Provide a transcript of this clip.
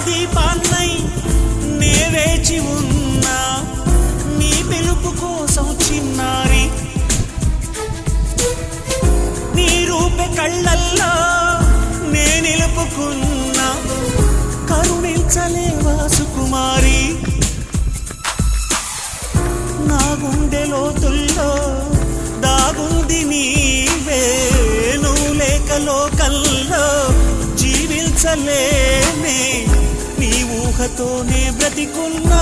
దీపాన్నై నే వేచి ఉన్నా నీ పిలుపు కోసం చిన్నారి నీ రూపే కళ్ళల్లో నే నిలుపుకున్నా కరుణించలేవా సుకుమారి నా గుండె లోతుల్లో దాగుంది నీవే నువ్వు లేక లోకల్లో జీవించలేనే నీ ఊహతోనే బ్రతికున్నా